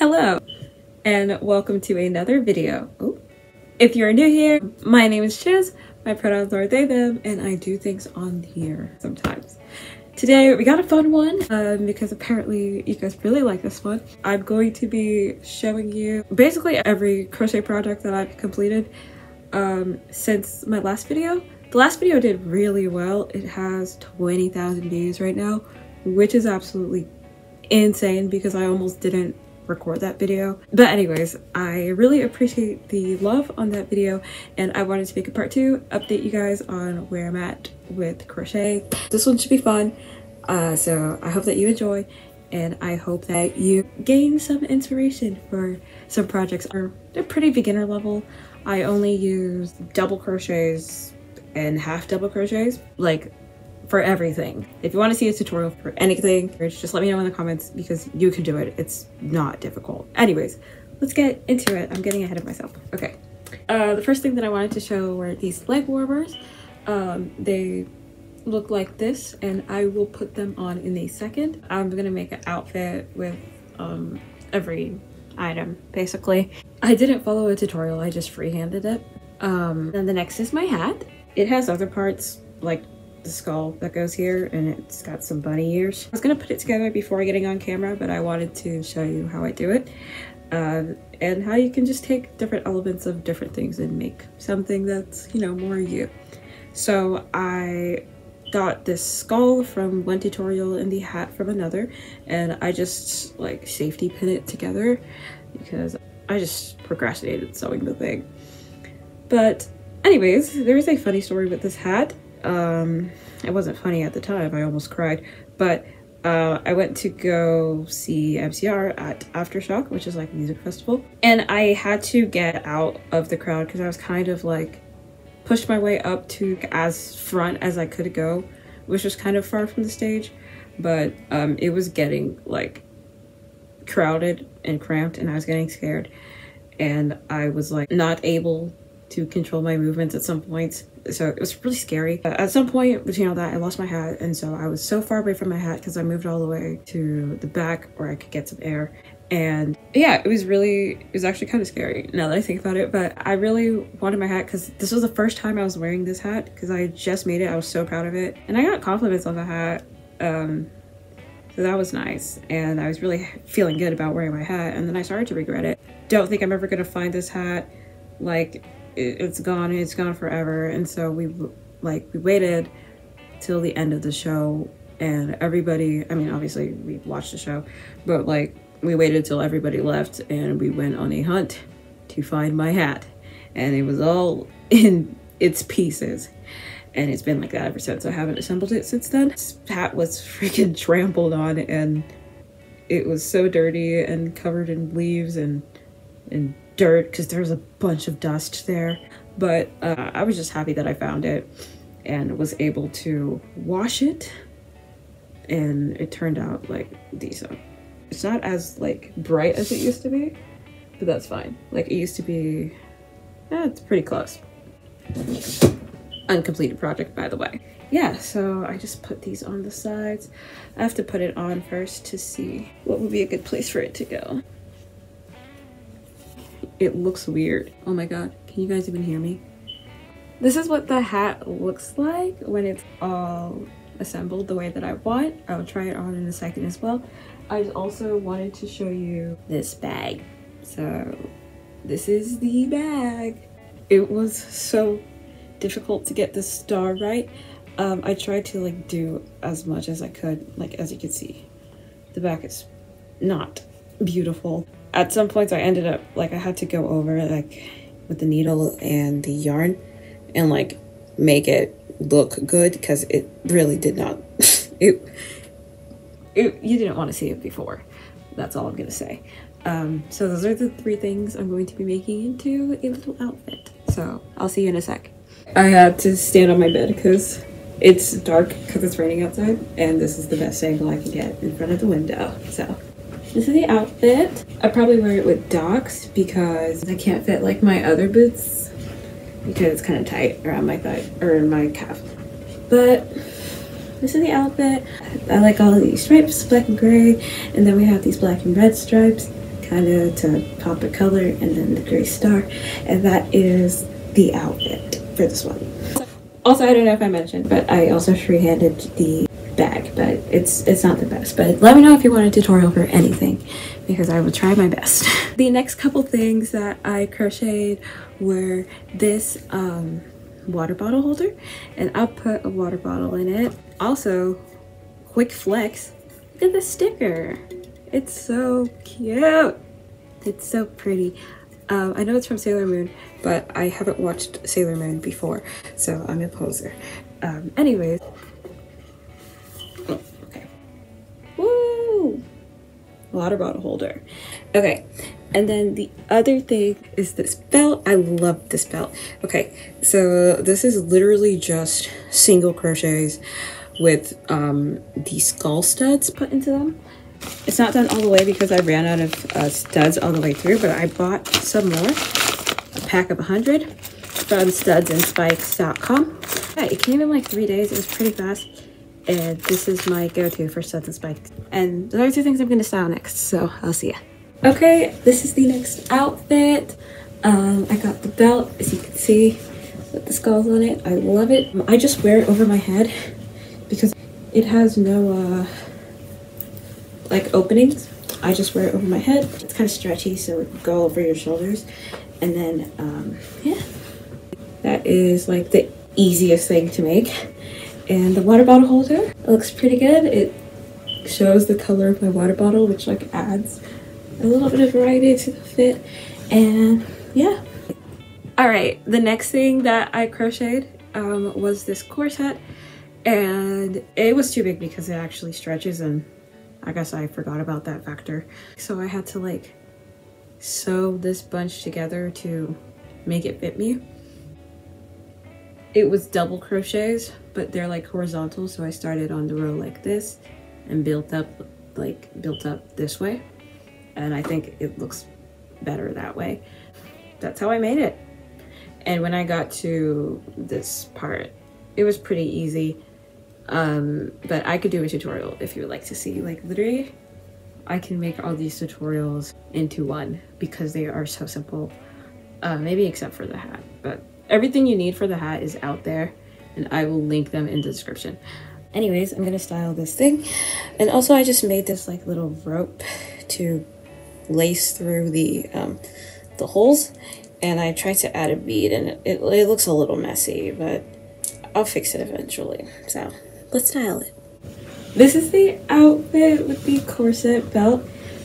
Hello and welcome to another video. Ooh. If you're new here, my name is Chiz, my pronouns are they, them, and I do things on here sometimes. Today we got a fun one because apparently you guys really like this one. I'm going to be showing you basically every crochet project that I've completed since my last video. The last video did really well. It has 20,000 views right now, which is absolutely insane because I almost didn't record that video. But anyways, I really appreciate the love on that video and I wanted to make a part 2, update you guys on where I'm at with crochet. This one should be fun, so I hope that you enjoy and I hope that you gain some inspiration for some projects. They're pretty beginner level. I only use double crochets and half double crochets, like for everything. If you want to see a tutorial for anything, just let me know in the comments because you can do it. It's not difficult. Anyways, let's get into it. I'm getting ahead of myself. Okay. The first thing that I wanted to show were these leg warmers. They look like this and I will put them on in a second. I'm gonna make an outfit with every item basically. I didn't follow a tutorial, I just freehanded it. Then the next is my hat. It has other parts like the skull that goes here and it's got some bunny ears. I was gonna put it together before getting on camera, but I wanted to show you how I do it and how you can just take different elements of different things and make something that's, you know, more you. So I got this skull from one tutorial and the hat from another, and I just like safety pin it together because I just procrastinated sewing the thing. But anyways, there is a funny story with this hat. It wasn't funny at the time, I almost cried, but I went to go see MCR at Aftershock, which is like a music festival, and I had to get out of the crowd because I was kind of like pushed my way up to as front as I could go, which was kind of far from the stage, but it was getting like crowded and cramped and I was getting scared and I was like not able to control my movements at some points, so it was really scary. At some point between all that I lost my hat, and so I was so far away from my hat because I moved all the way to the back where I could get some air. And yeah, it was actually kind of scary now that I think about it, but I really wanted my hat because this was the first time I was wearing this hat because I just made it. I was so proud of it and I got compliments on the hat, so that was nice and I was really feeling good about wearing my hat, and then I started to regret it. Don't think I'm ever gonna find this hat. Like it's gone forever. And so we waited till the end of the show and everybody, I mean obviously we watched the show, but like we waited till everybody left and we went on a hunt to find my hat, and it was all in its pieces and it's been like that ever since. I haven't assembled it since then. This hat was freaking trampled on and it was so dirty and covered in leaves and dirt because there was a bunch of dust there, but I was just happy that I found it and was able to wash it and it turned out like decent. It's not as like bright as it used to be, but that's fine. Like it used to be, it's pretty close. Uncompleted project, by the way. Yeah, so I just put these on the sides. I have to put it on first to see what would be a good place for it to go. It looks weird. Oh my god, can you guys even hear me? This is what the hat looks like when it's all assembled the way that I want. I'll try it on in a second as well. I also wanted to show you this bag. So this is the bag. It was so difficult to get the star right. I tried to like do as much as I could. Like as you can see, the back is not beautiful. At some points I ended up like I had to go over like with the needle and the yarn and like make it look good because it really did not. You didn't want to see it before. That's all I'm gonna say. So those are the 3 things I'm going to be making into a little outfit. So I'll see you in a sec. I had to stand on my bed because it's dark because it's raining outside and this is the best angle I can get in front of the window. So this is the outfit. I probably wear it with Docs because I can't fit like my other boots because it's kind of tight around my thigh or my calf. But this is the outfit. I like all of these stripes, black and gray, and then we have these black and red stripes kind of to pop the color, and then the gray star, and that is the outfit for this one. Also, I don't know if I mentioned, but I also freehanded the bag, but it's not the best. But let me know if you want a tutorial for anything, because I will try my best. The next couple things that I crocheted were this water bottle holder, and I'll put a water bottle in it. Also, quick flex, look at the sticker. It's so cute. It's so pretty. I know it's from Sailor Moon, but I haven't watched Sailor Moon before, so I'm a poser. Anyways. Oh, okay. Woo! Water bottle holder. Okay, and then the other thing is this belt. I love this belt. Okay, so this is literally just single crochets with the skull studs put into them. It's not done all the way because I ran out of studs all the way through, but I bought some more, a pack of 100 from studsandspikes.com. Yeah, it came in like 3 days. It was pretty fast, and this is my go-to for studs and spikes. And those are 2 things I'm going to style next, so I'll see ya. Okay, this is the next outfit. I got the belt, as you can see, with the skulls on it. I love it. I just wear it over my head because it has no like openings. I just wear it over my head. It's kind of stretchy, so it can go over your shoulders. And then yeah, that is like the easiest thing to make. And the water bottle holder, it looks pretty good. It shows the color of my water bottle, which like adds a little bit of variety to the fit. And yeah. All right, the next thing that I crocheted was this corset, and it was too big because it actually stretches, and I guess I forgot about that factor. So I had to like sew this bunch together to make it fit me. It was double crochets, but they're like horizontal, so I started on the row like this and built up this way, and I think it looks better that way. That's how I made it. And when I got to this part, it was pretty easy. But I could do a tutorial if you would like to see. Like literally, I can make all these tutorials into one because they are so simple. Maybe except for the hat, but everything you need for the hat is out there, and I will link them in the description. Anyways, I'm gonna style this thing, and also I just made this like little rope to lace through the holes, and I tried to add a bead, and it looks a little messy, but I'll fix it eventually. So let's style it. This is the outfit with the corset belt.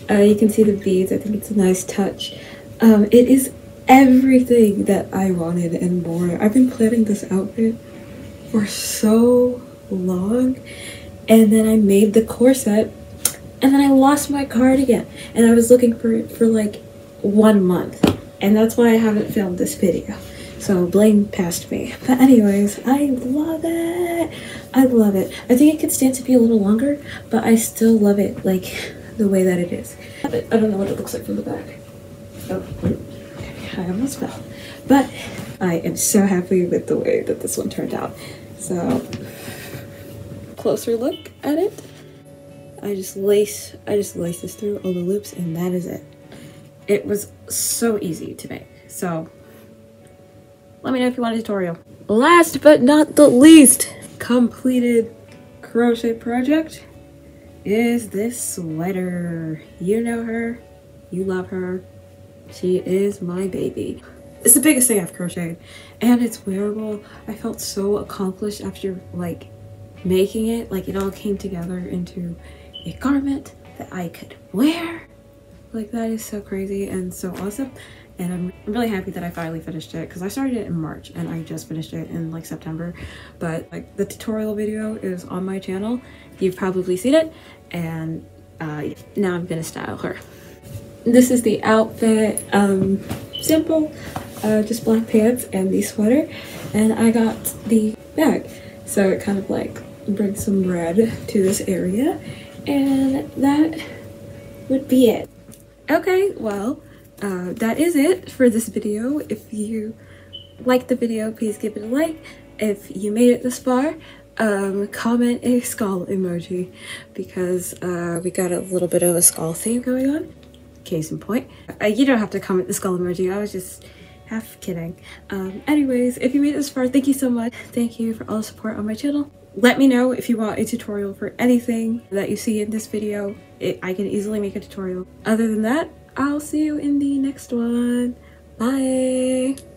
You can see the beads. I think it's a nice touch. It is everything that I wanted and more. I've been planning this outfit for so long, and then I made the corset, and then I lost my cardigan, and I was looking for it for like 1 month, and that's why I haven't filmed this video. So blame past me. But anyways, I love it. I love it. I think it could stand to be a little longer, but I still love it like the way that it is. I don't know what it looks like from the back. Oh, I almost fell. But I am so happy with the way that this one turned out. So closer look at it. I just lace this through all the loops, and that is it. It was so easy to make. So let me know if you want a tutorial. Last but not the least, completed crochet project is this sweater. You know her, you love her. She is my baby. It's the biggest thing I've crocheted, and it's wearable. I felt so accomplished after like making it. Like it all came together into a garment that I could wear. Like that is so crazy and so awesome. And I'm really happy that I finally finished it, because I started it in March and I just finished it in like September. But like the tutorial video is on my channel. You've probably seen it, and now I'm gonna style her. This is the outfit. Simple, just black pants and the sweater, and I got the bag, so it kind of like brings some red to this area, and that would be it. Okay, well, that is it for this video. If you liked the video, please give it a like. If you made it this far, comment a skull emoji, because we got a little bit of a skull theme going on. case in point. You don't have to comment the skull emoji, I was just half kidding. Anyways, if you made it this far, thank you so much. Thank you for all the support on my channel. Let me know if you want a tutorial for anything that you see in this video. I can easily make a tutorial. Other than that, I'll see you in the next one. Bye!